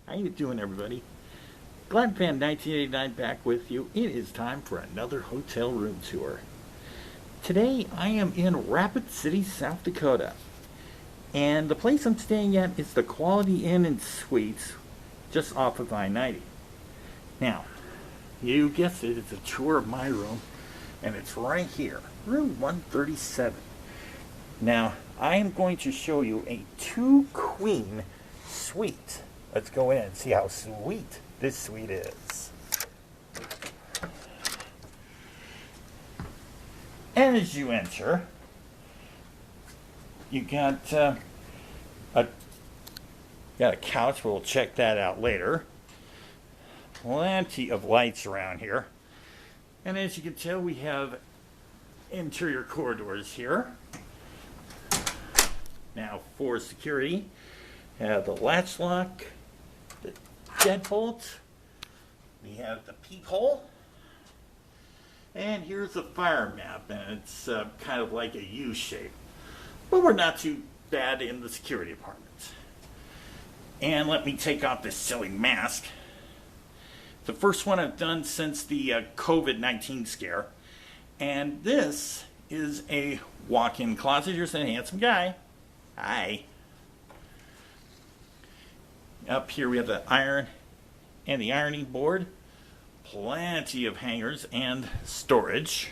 How you doing, everybody? Glad Fan 1989 back with you. It is time for another hotel room tour. Today I am in Rapid City, South Dakota. And the place I'm staying at is the Quality Inn and Suites just off of I-90. Now, you guessed it, it's a tour of my room, and it's right here, room 137. Now, I am going to show you a 2-queen suite. Let's go in and see how sweet this suite is. And as you enter, you got a couch. We'll check that out later. Plenty of lights around here. And as you can tell, we have interior corridors here. Now for security, have the latch lock, the deadbolt, we have the peephole, and here's the fire map, and it's kind of like a U shape. But we're not too bad in the security department. And let me take off this silly mask. The first one I've done since the COVID-19 scare. And this is a walk-in closet. Here's a handsome guy. Hi. Up here we have the iron and the ironing board. Plenty of hangers and storage.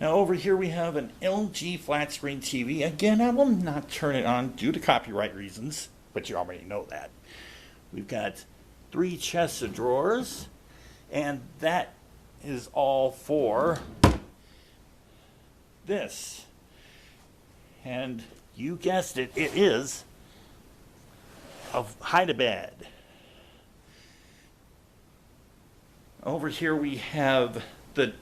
Now over here we have an LG flat screen TV. Again, I will not turn it on due to copyright reasons, but you already know that. We've got 3 chests of drawers, and that is all for this. And you guessed it, it is a hide-a-bed. Over here we have the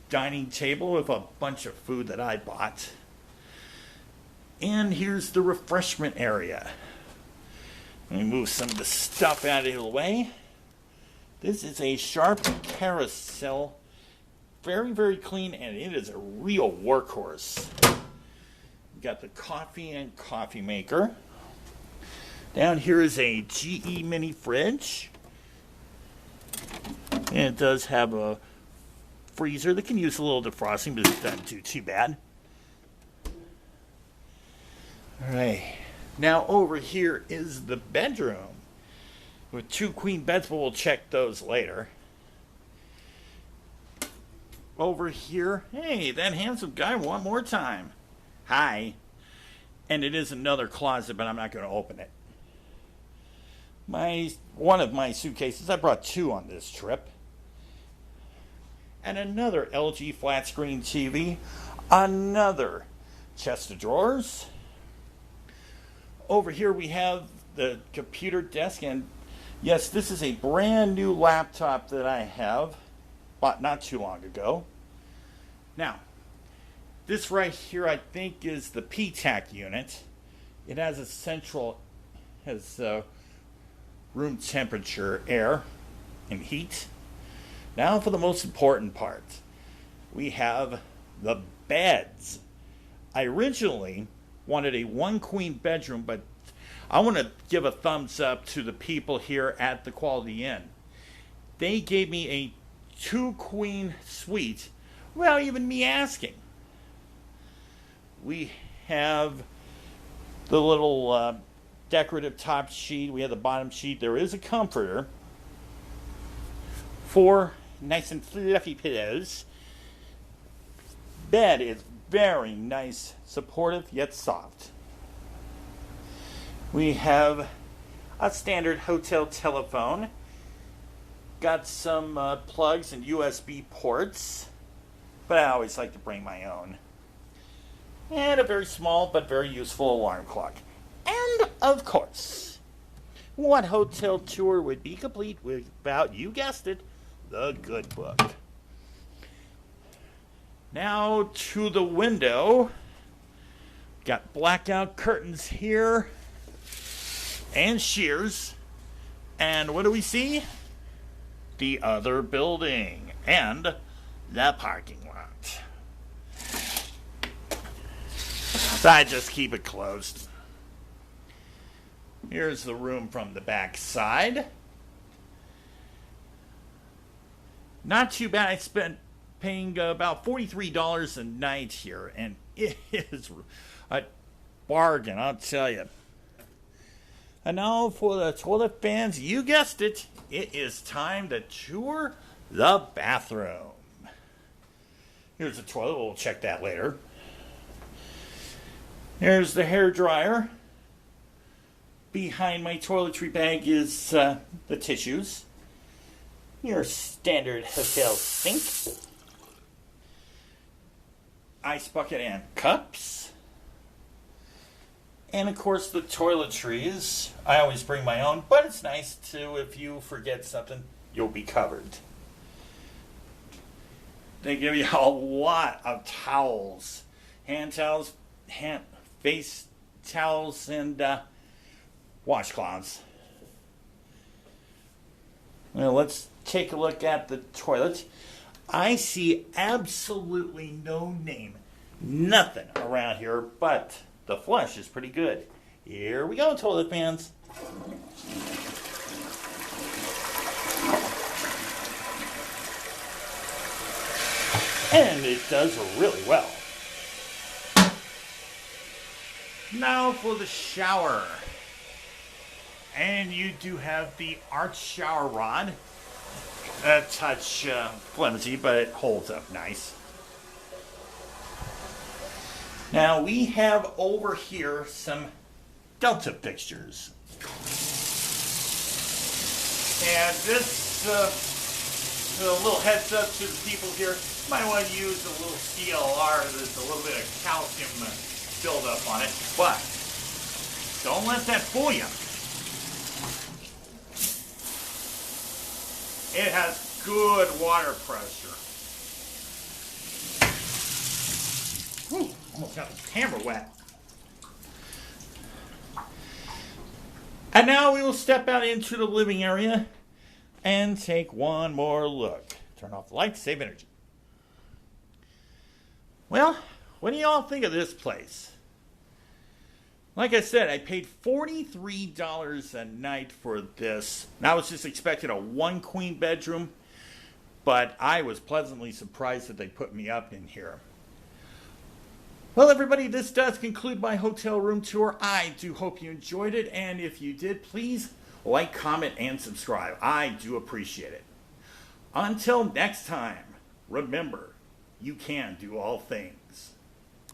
dining table with a bunch of food that I bought. And here's the refreshment area. Let me move some of the stuff out of the way. This is a Sharp carousel. Very, very clean, and it is a real workhorse. We got the coffee and coffee maker. Down here is a GE mini fridge. And it does have a freezer that can use a little defrosting, but it doesn't do too bad. Alright. Now over here is the bedroom with 2 queen beds, but we'll check those later. Over here, hey, that handsome guy one more time. Hi. And it is another closet, but I'm not going to open it. One of my suitcases, I brought 2 on this trip. And another LG flat screen TV. Another chest of drawers. Over here we have the computer desk, and yes, this is a brand new laptop that I have bought not too long ago. Now, this right here I think is the PTAC unit. It has a central, room temperature air and heat. Now for the most important part. We have the beds. I originally wanted a 1-queen bedroom, but I want to give a thumbs up to the people here at the Quality Inn. They gave me a 2-queen suite without even me asking. We have the little decorative top sheet. We have the bottom sheet. There is a comforter. 4 nice and fluffy pillows. Bed is very nice, supportive yet soft. We have a standard hotel telephone. Got some plugs and USB ports, but I always like to bring my own. And a very small but very useful alarm clock. And of course, what hotel tour would be complete without, you guessed it, the good book. Now to the window. Got blackout curtains here and shears. And what do we see? The other building and the parking lot. So I just keep it closed. Here's the room from the back side. Not too bad. I spent paying about $43 a night here, and it is a bargain, I'll tell you. And now for the toilet fans, you guessed it, it is time to tour the bathroom. Here's the toilet, we'll check that later. Here's the hair dryer. Behind my toiletry bag is the tissues. Your standard hotel sink. Ice bucket and cups. And of course the toiletries. I always bring my own, but it's nice too if you forget something, you'll be covered. They give you a lot of towels. Hand towels, face towels, and washcloths. Well, let's take a look at the toilet. I see absolutely no name, nothing around here, but the flush is pretty good. Here we go, toilet fans. And it does really well. Now for the shower. And you do have the arch shower rod. A touch flimsy, but it holds up nice. Now we have over here some Delta fixtures. And this, a little heads up to the people here, you might want to use a little CLR. There's a little bit of calcium buildup on it, but don't let that fool you. It has good water pressure. Whew, almost got the camera wet. And now we will step out into the living area and take one more look. Turn off the lights, save energy. Well, what do you all think of this place? Like I said, I paid $43 a night for this. And I was just expecting a one queen bedroom, but I was pleasantly surprised that they put me up in here. Well, everybody, this does conclude my hotel room tour. I do hope you enjoyed it, and if you did, please like, comment, and subscribe. I do appreciate it. Until next time, remember, you can do all things.